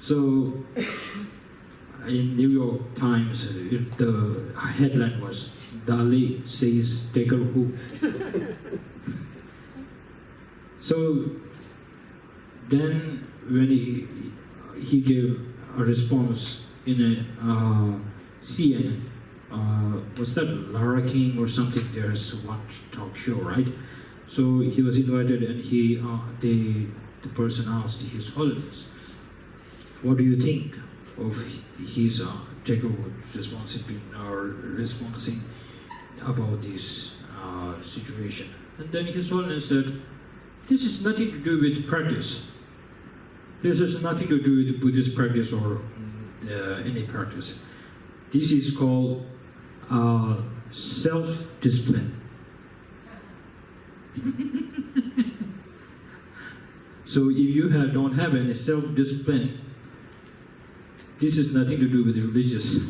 So in New York Times, the headline was Dalai says take a who. So then when he gave a response in a CNN, was that Lara King or something? There's one talk show, right? So he was invited, and the person asked His Holiness, what do you think of his takeover responding about this situation? And then His Holiness said, this is nothing to do with practice. This has nothing to do with Buddhist practice or any practice. This is called self-discipline. So if you don't have any self-discipline, this is nothing to do with religious.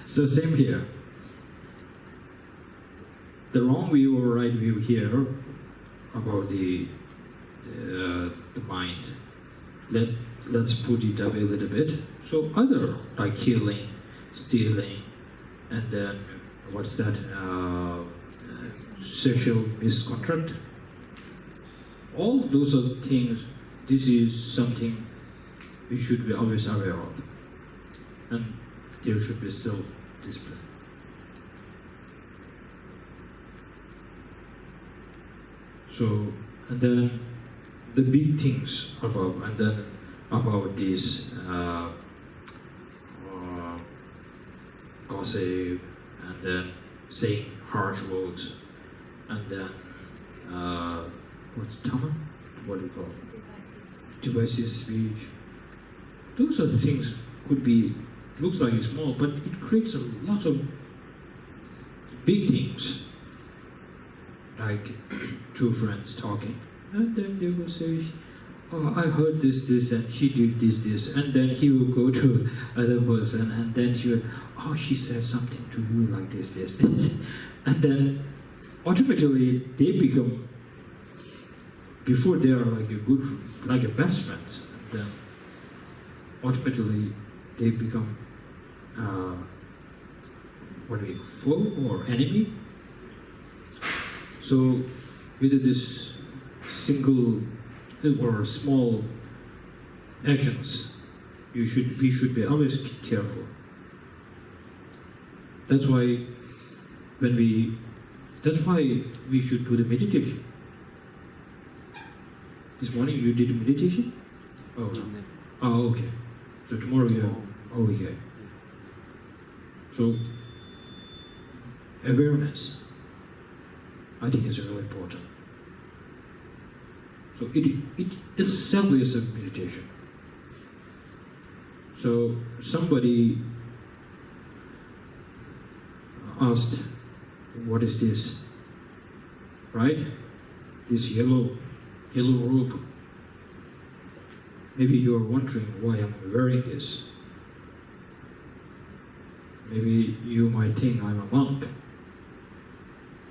So same here. The wrong view or right view here about the mind. Let's put it away a little bit. So other like killing, stealing, and then what's that? Sexual misconduct. All those are things. This is something we should be always aware of, and there should be self-discipline. So, and then the big things about this gossip, and then saying harsh words, and then what's Tama? What do you call it? Divisive speech. Those are the things could be, looks like it's small, but it creates a lot of big things. Like two friends talking, and then they will say, oh, I heard this, and she did this, and then he will go to other person, and then she will, oh, she said something to you like this, and then automatically they become, before they are like a best friends, and then automatically they become foe or enemy. So with this single or small actions, we should be always careful. That's why we should do the meditation. This morning you did meditation? Oh, okay. So tomorrow okay. So awareness, I think, is really important. So it itself is a meditation. So somebody asked, what is this? Right? This yellow robe. Maybe you are wondering why I'm wearing this. Maybe you might think I'm a monk.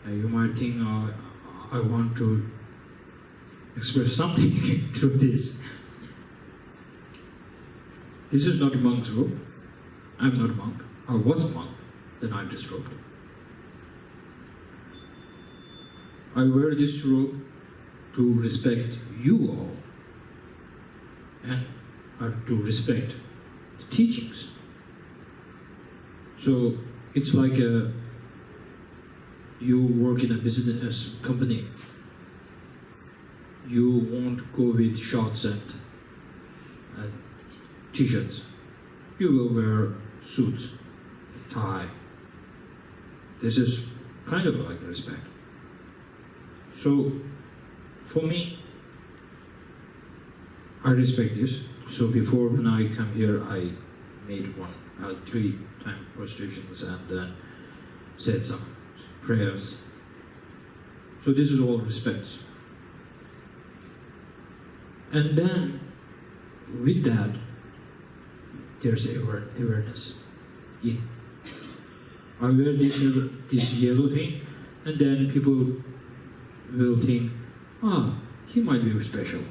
You might think I want to express something through this. This is not a monk's robe. I'm not a monk. I was a monk, then I'm disrobed. I wear this robe to respect you all and to respect the teachings. So it's like you work in a business company. You won't go with shorts and t-shirts. You will wear suits, tie. This is kind of like respect. So for me, I respect this. So before when I come here, I made 3-time prostrations and then said some prayers. So this is all respects. And then with that, there's awareness. Yeah. I wear this yellow thing, and then people will think, he might be special.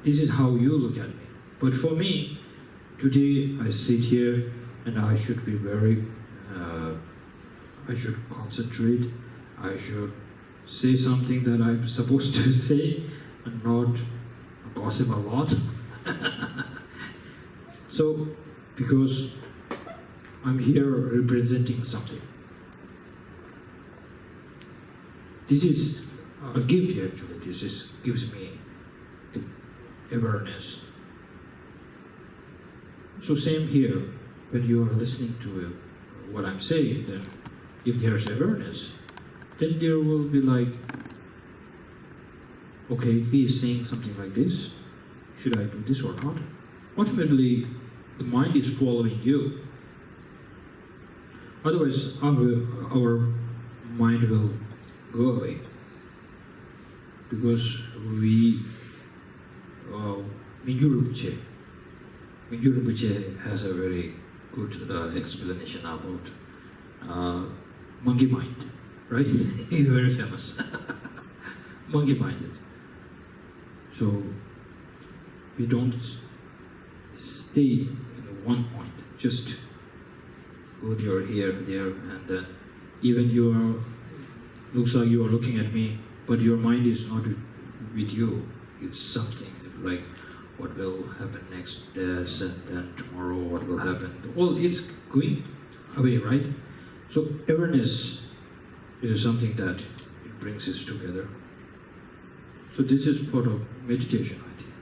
This is how you look at me. But for me, today I sit here and I should be very, I should concentrate, I should say something that I'm supposed to say and not gossip a lot. So, because I'm here representing something. This is a gift actually. Gives me the awareness. So same here, when you are listening to what I'm saying, then if there's awareness, then there will be like, okay, he is saying something like this, should I do this or not? Ultimately, the mind is following you. Otherwise, our mind will go away. Because Rinpoche has a very good explanation about monkey mind, right? Very famous. Monkey minded. So we don't stay in one point, just go there, here, there, and then even looks like you are looking at me, but your mind is not with you. It's something like what will happen next, this, and then tomorrow what will happen. Well, it's going away, right? So awareness is something that it brings us together. So this is part of meditation, I think.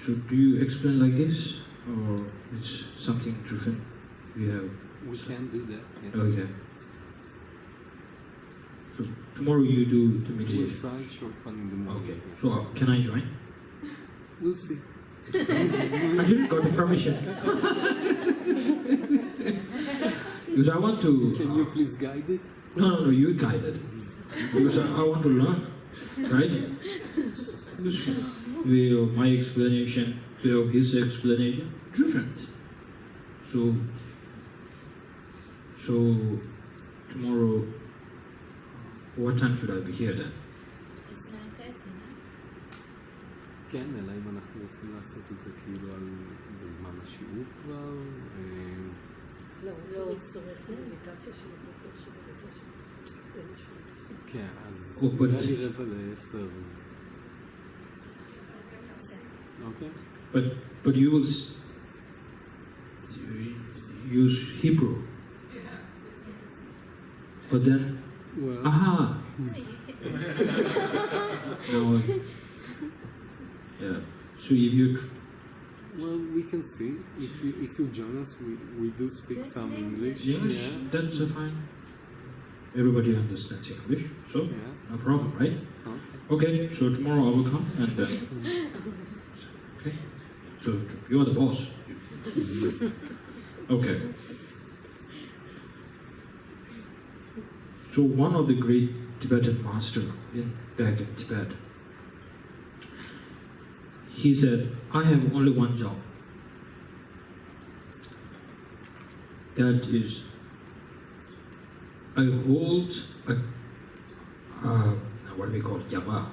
So do you explain like this, or it's something different? We can do that, yes. Okay. So tomorrow you do the meditation? We'll try short one in the morning. Okay. So can I join? We'll see. I didn't got the permission. Because I want to... Can you please guide it? No, you guide it. Because I want to learn, right? Because my explanation, his explanation, different. So tomorrow, what time should I be here then? כן, אלא אם אנחנו רוצים לעשות את זה כאילו בזמן השיעור כבר. לא, הוא לא יצטרף למדיטציה של הבוקר שבדקה איזשהו... כן, אז נראה לי 9:45. Okay. But you will use Hebrew. But then, Well, aha! No. Yeah. So if you... Well, we can see. If you join us, we do speak some English. English, Yeah. that's fine. Everybody understands English, so Yeah. no problem, right? Okay. Okay, so tomorrow I will come and... okay, so you're the boss. Okay. So one of the great Tibetan master back in Tibet, he said, I have only one job. That is, I hold what do we call it, yaba,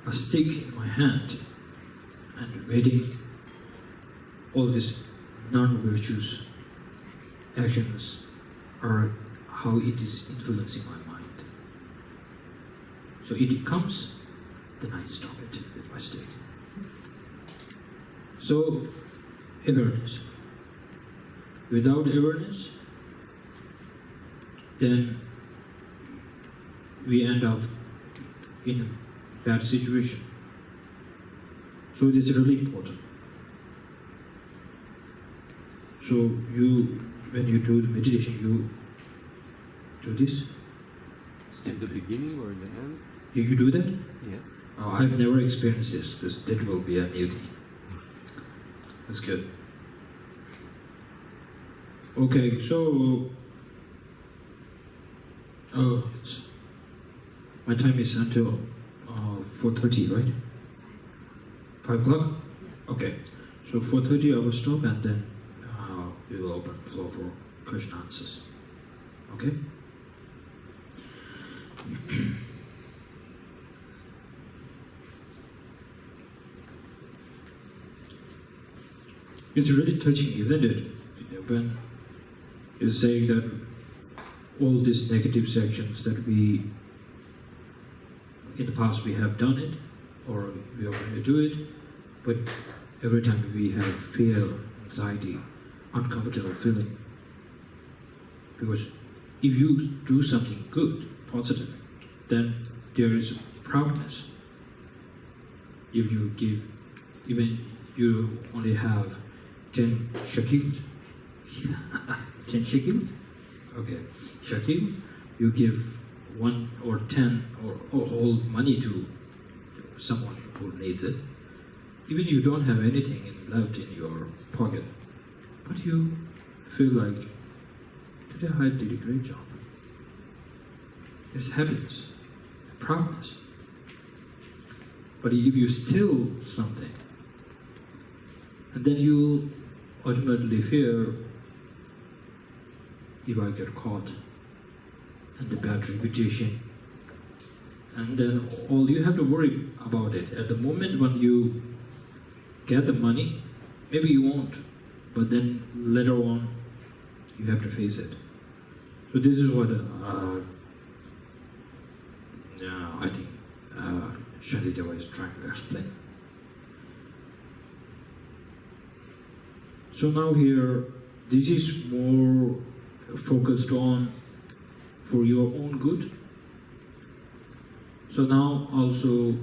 a stick in my hand, and waiting all these non-virtuous actions are how it is influencing my mind. So it comes, then I stop it with my stick. So, awareness. Without awareness, then we end up in a bad situation. So it is really important. So when you do the meditation, you do this? At the beginning or the end? You do that? Yes. Oh, I've never experienced this. That will be a new thing. That's good. Okay, so my time is until 4:30, right? 5 o'clock? Okay. So 4:30 I will stop and then we will open the floor for question answers. Okay? It's really touching, isn't it? When it's saying that all these negative sections that we, in the past we have done it, or we are going to do it, but every time we have fear, anxiety, uncomfortable feeling. Because if you do something good, positive, then there is proudness. If you give, even you only have 10 shekels, 10 shekels? Okay, shekels, you give 1 or 10 or all money to someone who needs it. Even you don't have anything left in your pocket, but you feel like, today I did a great job. There's happiness, proudness. But if you steal something, and then you ultimately fear, if I get caught, and the bad reputation, and then all you have to worry about it. At the moment when you get the money, maybe you won't, but then later on, you have to face it. So this is what I think Shantideva is trying to explain. So now here, this is more focused on for your own good. So now also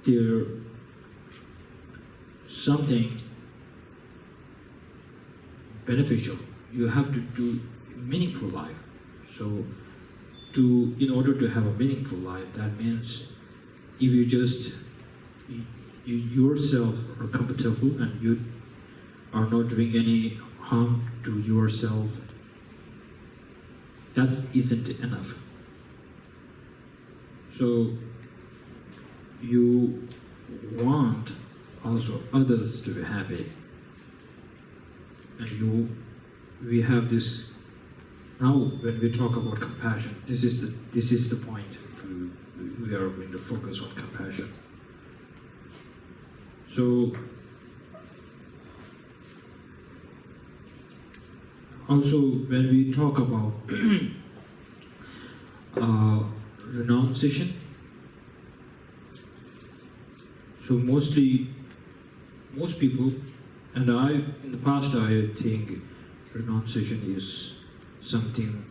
there something beneficial. You have to do meaningful life. So in order to have a meaningful life, that means if you just you yourself are comfortable and you are not doing any harm to yourself, that isn't enough. So you want also others to be happy, and we have this. Now, when we talk about compassion, this is the point. We are going to focus on compassion. So, also when we talk about renunciation, so most people, and in the past I think renunciation is something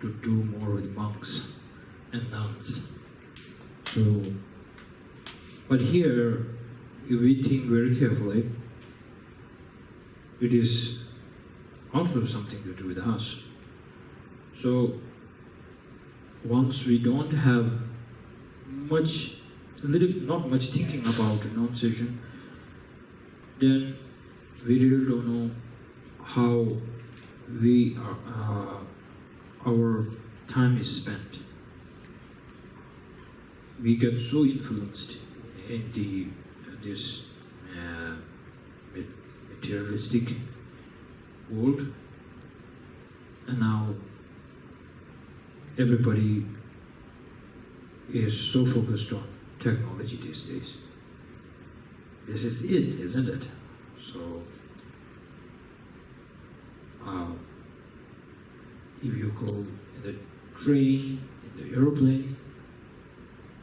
to do more with monks and nuns. So, but here, if we think very carefully, it is also something to do with us. So, once we don't have not much thinking about renunciation, then we really don't know how our time is spent. We get so influenced in this materialistic world, and now everybody is so focused on technology these days. This is it, isn't it? So if you go in the train, in the airplane,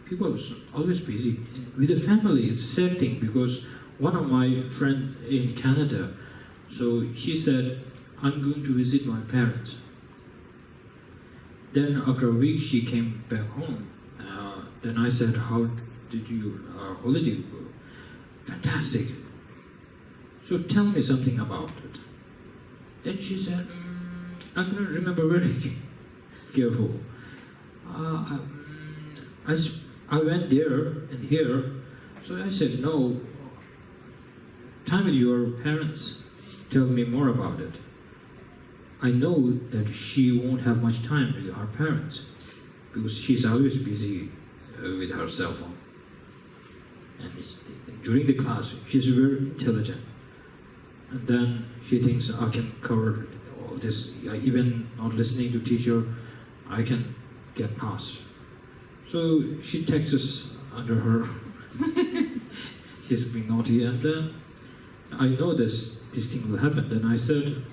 people are always busy. With the family, it's a sad thing, because one of my friends in Canada, so she said, I'm going to visit my parents. Then after a week, she came back home. Then I said, how did your holiday go? Fantastic. So tell me something about it. Then she said, I cannot remember very careful. I went there and here, so I said, no, time with your parents, tell me more about it. I know that she won't have much time with her parents, because she's always busy with her cell phone. And during the class, she's very intelligent. And then she thinks, I can cover all this, even not listening to teacher, I can get past. So she texts us under her he's being naughty, and then I know this thing will happen. Then I said,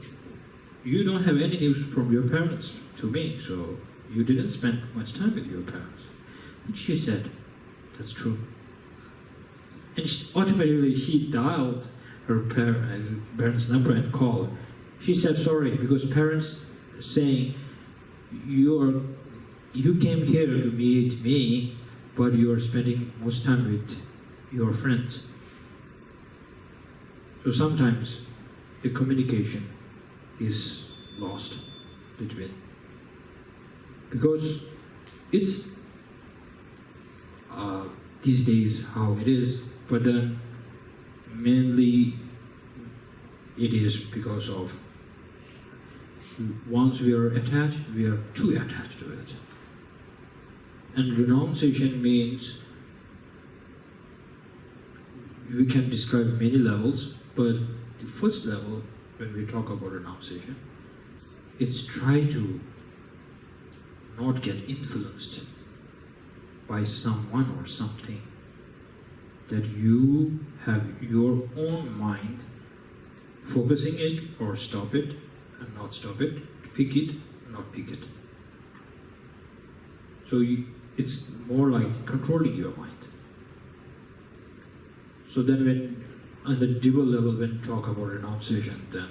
you don't have any news from your parents to me, so you didn't spend much time with your parents. And she said, that's true. And automatically she dialed her parents' number and called. She said sorry because parents saying, you came here to meet me, but you are spending most time with your friends. So sometimes the communication is lost between, because it's these days how it is, but then mainly it is because of once we are attached, we are too attached to it. And renunciation means we can describe many levels, but the first level, when we talk about renunciation, it's try to not get influenced by someone or something, that you have your own mind focusing it or stop it and not stop it, pick it, not pick it. So it's more like controlling your mind. So then when, on the deeper level, when you talk about renunciation, then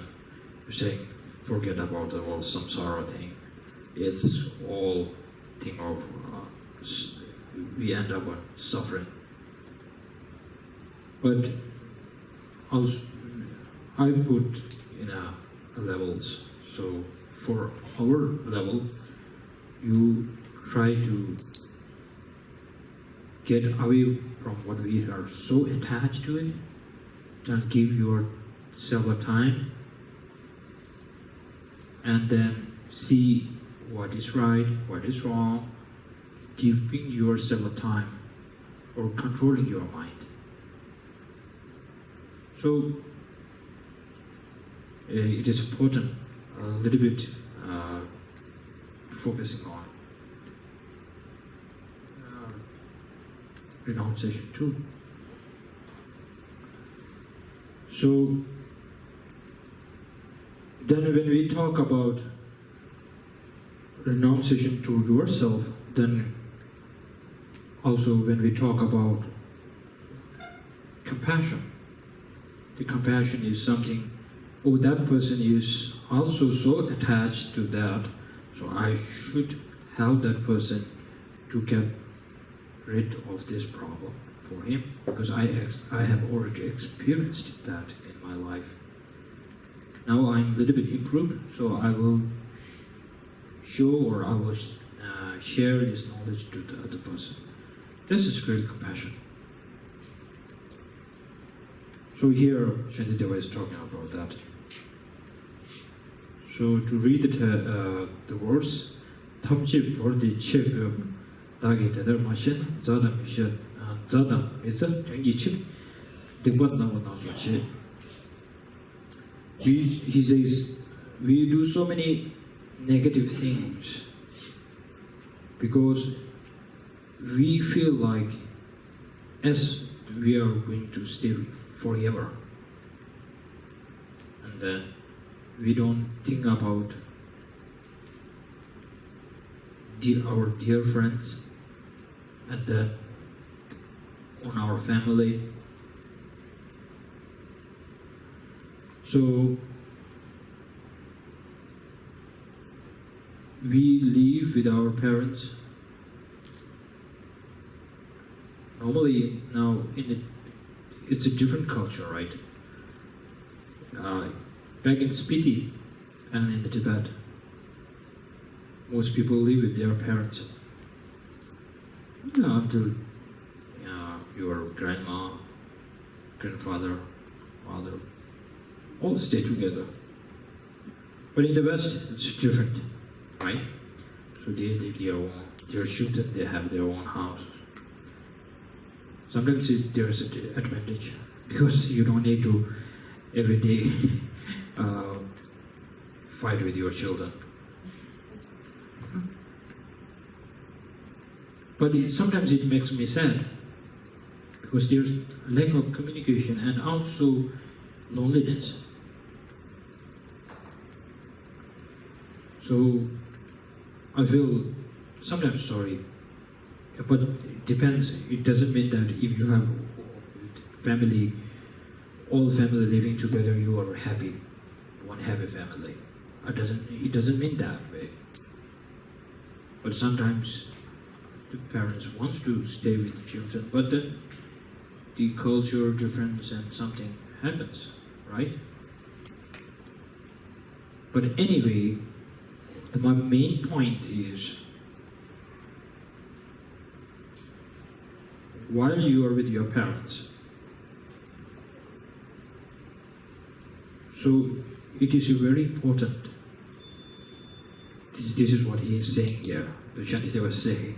you're saying, forget about the whole samsara thing. It's all thing of, we end up on suffering. But also, I put in a levels. So for our level, you try to get away from what we are so attached to it, and give yourself a time, and then see what is right, what is wrong, giving yourself a time, or controlling your mind. So it is important a little bit focusing on renunciation too. So then when we talk about renunciation to yourself, then also when we talk about compassion, the compassion is something, oh, that person is also so attached to that, so I should help that person to get rid of this problem for him, because I have already experienced that in my life. Now I'm a little bit improved, so I will show, or I will share this knowledge to the other person. This is real compassion. So here Shantideva is talking about that. So to read the words, 탐지 벌디 체급 다게 대들마신 자담 미셔 자담 미서 경기칩 등bat 나고 나오지. He says we do so many negative things because we feel like as we are going to stay forever, and then we don't think about our dear friends, and then on our family. So we live with our parents. Normally now it's a different culture, right? Back in Spiti and in the Tibet, most people live with their parents until your grandma, grandfather, mother, all stay together. But in the West, it's different, right? So they live their children, they have their own house. Sometimes there's an advantage because you don't need to every day fight with your children. But sometimes it makes me sad because there's lack of communication and also loneliness. So I feel sometimes sorry, but it depends. It doesn't mean that if you have family, all family living together, you are happy, one happy family. It doesn't mean that way. But sometimes the parents want to stay with the children, but then the culture difference and something happens, right? But anyway, my main point is, while you are with your parents, so it is very important. This is what he is saying here, the Shantideva was saying.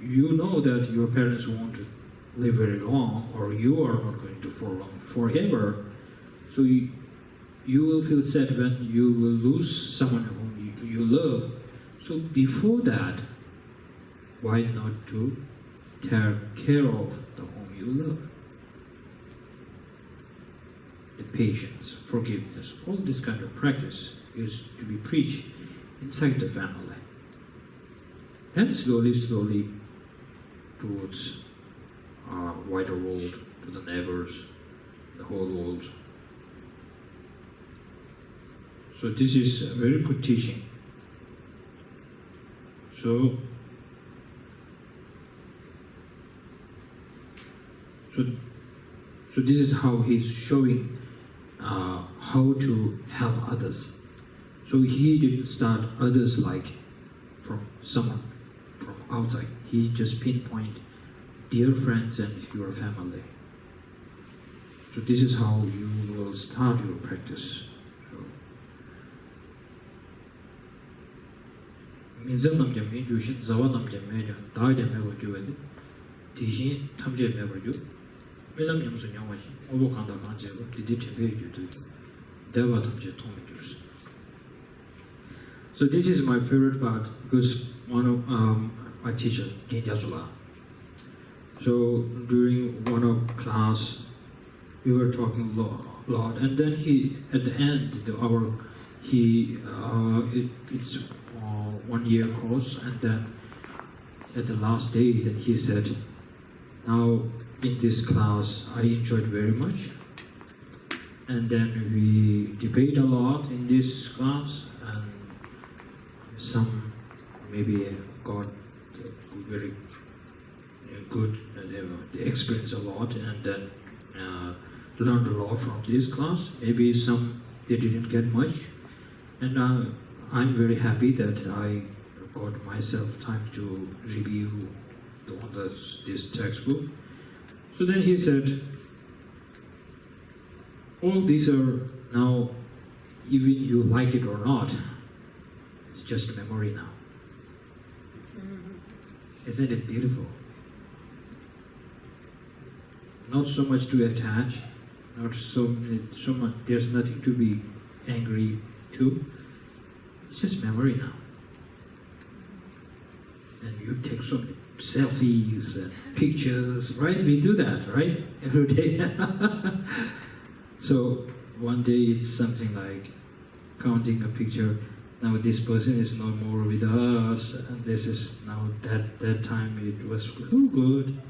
You know that your parents won't live very long, or you are not going to prolong forever, so you will feel sad when you will lose someone whom you love. So before that, why not to take care of the whom you love? The patience, forgiveness, all this kind of practice is to be preached inside the family. And slowly towards a wider world, to the neighbors, the whole world. So this is a very good teaching. So this is how he's showing how to help others. So he didn't start others like from someone from outside. He just pinpoint dear friends and your family. So this is how you will start your practice. 민정 남자 민주신 자와 남자 매년 다이데 매고 교회데 대신 탐제 매버죠. 왜냐면 무슨 영화지? 오복한다 간제고 디디 제배주도 대화 탐제 통해 주스. So this is my favorite part because one of my teacher Genjasula. So during one of class we were talking a lot, and then he at the end it's 1 year course, and then at the last day then he said, now in this class I enjoyed very much, and then we debate a lot in this class, and some maybe got very good, they experienced a lot, and then learned a lot from this class. Maybe some they didn't get much, and I'm very happy that I got myself time to review this textbook. So then he said, all these are now, even you like it or not, it's just a memory now. Isn't it beautiful? Not so much to attach, not so much, there's nothing to be angry to. It's just memory now. And you take so many selfies and pictures, right? We do that, right? Every day. So one day it's something like counting a picture. Now this person is no more with us, and this is now that time it was so good.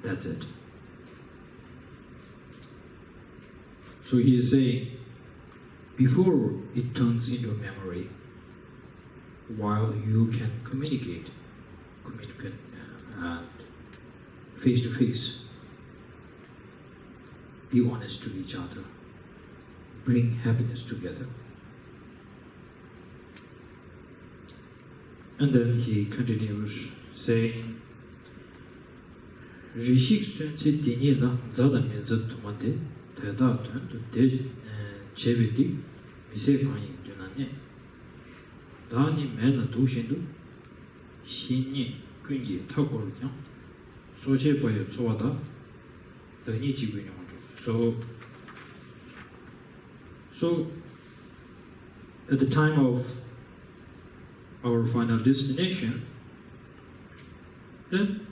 That's it. So he is saying, before it turns into a memory, while you can communicate face to face, be honest to each other, bring happiness together. And then he continues saying, Rishik Sunsi Dini La Zada Minzat Tumande, Tada Tun De Cheviti, Mise Fanyi Dunane, Dani Mena Dushindu, Shinyi Kungi Takorjan, Soche Boya Tswada, the Nichi So at the time of our final destination, then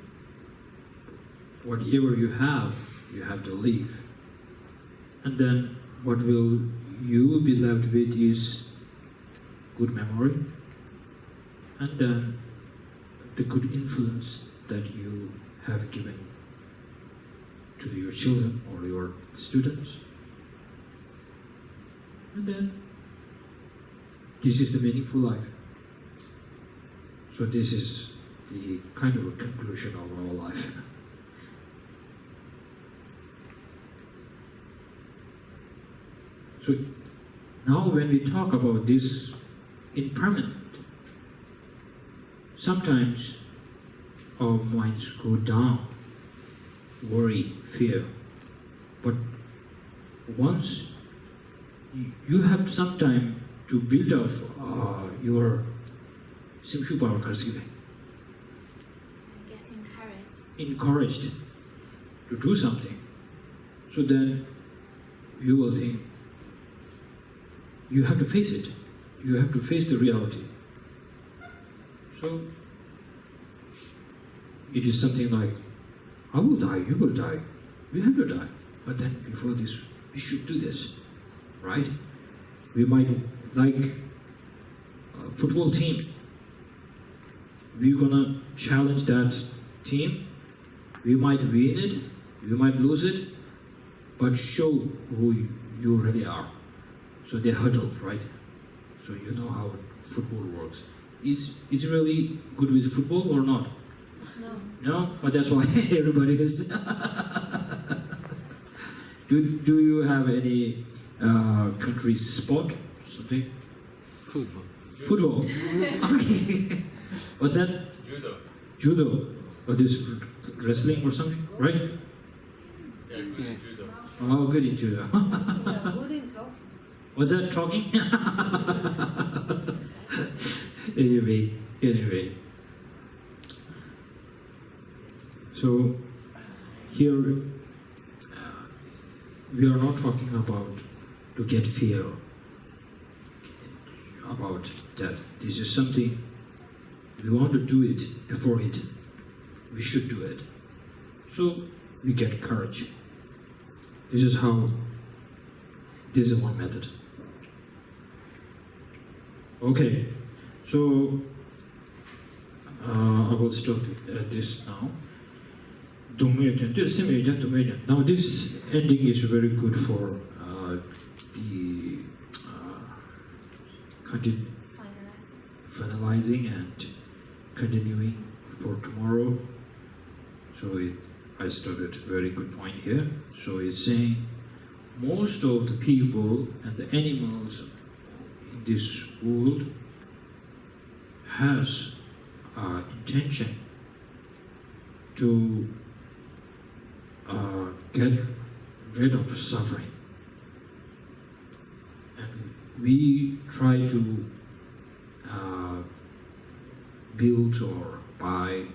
whatever you have to leave. And then what will you be left with is good memory, and then the good influence that you have given to your children or your students. And then this is the meaningful life. So this is the kind of a conclusion of our life. So now when we talk about this impermanent, sometimes our minds go down, worry, fear. But once you have some time to build up your simshu power karsibe, Get encouraged to do something, so then you will think you have to face it. You have to face the reality. So it is something like, I will die, you will die, we have to die. But then before this, we should do this, right? We might like a football team. We're gonna challenge that team. We might win it, we might lose it, but show who you really are. So they huddle, right? So you know how football works. Is it really good with football or not? No. No? But that's why everybody is. Do you have any country sport? Something? Football. Football. Okay. What's that? Judo. Judo. Or this wrestling or something, right? Yeah, good Yeah. in judo. Oh, good in judo. Good in talk. Was that talking? Anyway. So here we are not talking about to get fear about that. This is something we want to do it before it. We should do it. So we get courage. This is one method. Okay, so I will stop this now. Now this ending is very good for the finalizing and continuing for tomorrow. So I started a very good point here. So it's saying most of the people and the animals in this world has intention to get rid of suffering, and we try to build or buy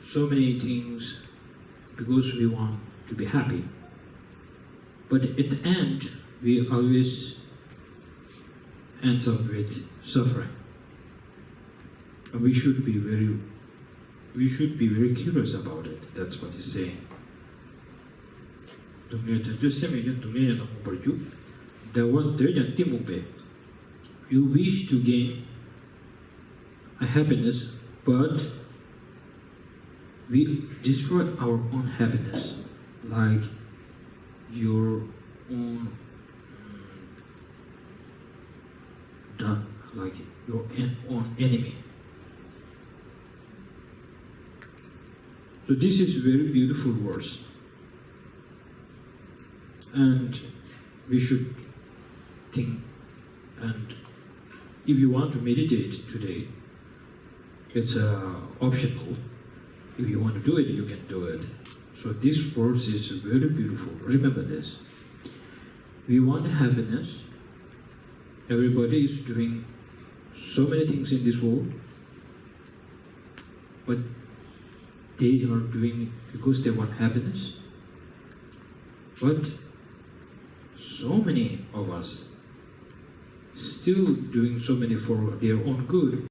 so many things because we want to be happy. But at the end, we always end up with suffering. And we should be very curious about it. That's what he's saying. You wish to gain a happiness, but we destroy our own happiness, like your own like your own enemy. So this is very beautiful words, and we should think. And if you want to meditate today, it's optional. If you want to do it, you can do it. So this verse is very beautiful. Remember this. We want happiness. Everybody is doing so many things in this world, but they are doing it because they want happiness. But so many of us still doing so many for their own good.